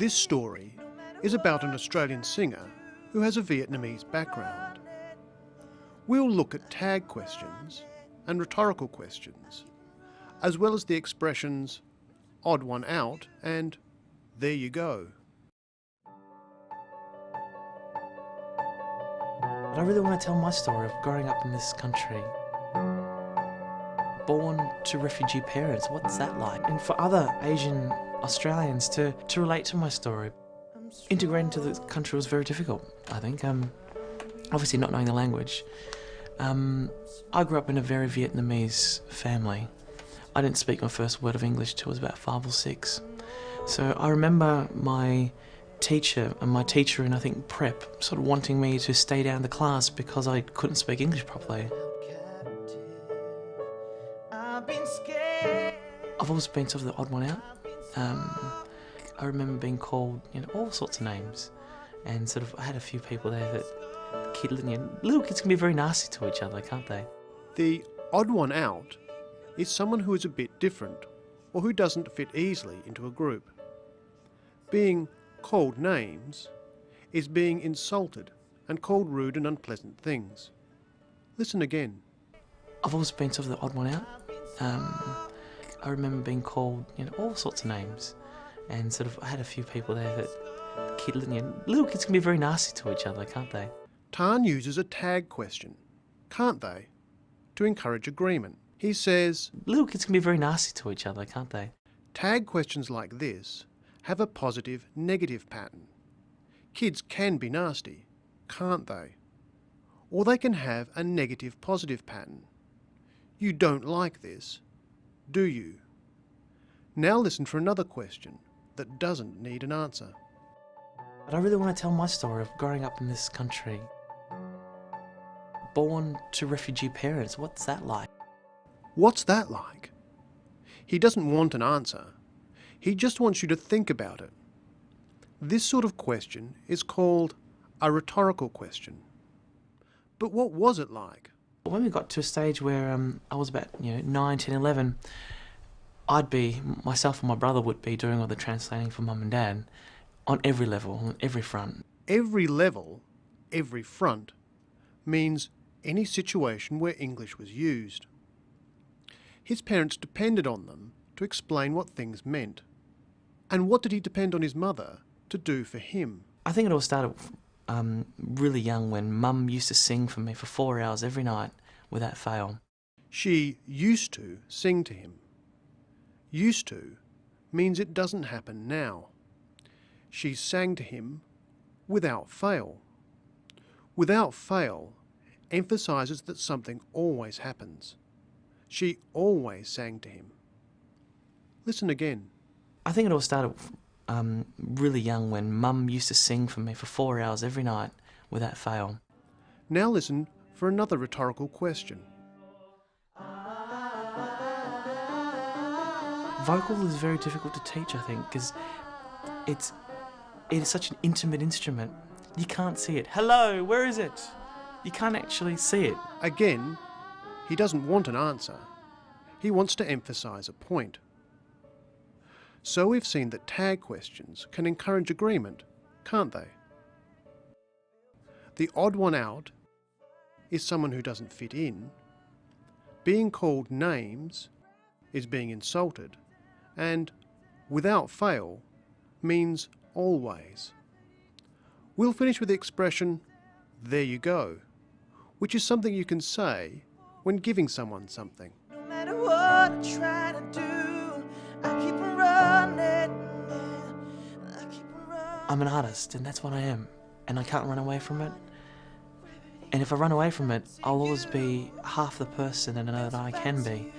This story is about an Australian singer who has a Vietnamese background. We'll look at tag questions and rhetorical questions, as well as the expressions odd one out and there you go. But I really want to tell my story of growing up in this country. Born to refugee parents, what's that like? And for other Asian Australians to relate to my story. Integrating into the country was very difficult, I think. Obviously not knowing the language. I grew up in a very Vietnamese family. I didn't speak my first word of English till I was about 5 or 6. So I remember my teacher in, I think, prep, sort of wanting me to stay down the class because I couldn't speak English properly. I've always been sort of the odd one out. I remember being called, all sorts of names, and sort of I had a few people there that little kids can be very nasty to each other, can't they? The odd one out is someone who is a bit different or who doesn't fit easily into a group. Being called names is being insulted and called rude and unpleasant things. Listen again. I've always been sort of the odd one out. I remember being called, all sorts of names, and sort of I had a few people there that little kids can be very nasty to each other, can't they? Thanh uses a tag question, can't they, to encourage agreement. He says, little kids can be very nasty to each other, can't they? Tag questions like this have a positive-negative pattern. Kids can be nasty, can't they? Or they can have a negative-positive pattern. You don't like this, do you? Now listen for another question that doesn't need an answer. But I really want to tell my story of growing up in this country. Born to refugee parents, what's that like? What's that like? He doesn't want an answer. He just wants you to think about it. This sort of question is called a rhetorical question. But what was it like? When we got to a stage where I was about 9, 10, 11, myself and my brother would be doing all the translating for mum and dad on every level, on every front. Every level, every front, means any situation where English was used. His parents depended on them to explain what things meant. And what did he depend on his mother to do for him? I think it all started really young when mum used to sing for me for 4 hours every night without fail. She used to sing to him. Used to means it doesn't happen now. She sang to him without fail. Without fail emphasises that something always happens. She always sang to him. Listen again. I think it all started really young when mum used to sing for me for 4 hours every night without fail. Now listen for another rhetorical question. Vocal is very difficult to teach, I think, because it is such an intimate instrument. You can't see it. Hello, where is it? You can't actually see it. Again, he doesn't want an answer. He wants to emphasise a point. So we've seen that tag questions can encourage agreement, can't they? The odd one out is someone who doesn't fit in. Being called names is being insulted. And without fail means always. We'll finish with the expression, there you go, which is something you can say when giving someone something. No matter what I try to do, I keep running. I'm an artist, and that's what I am, and I can't run away from it. And if I run away from it, I'll always be half the person that I know that I can be.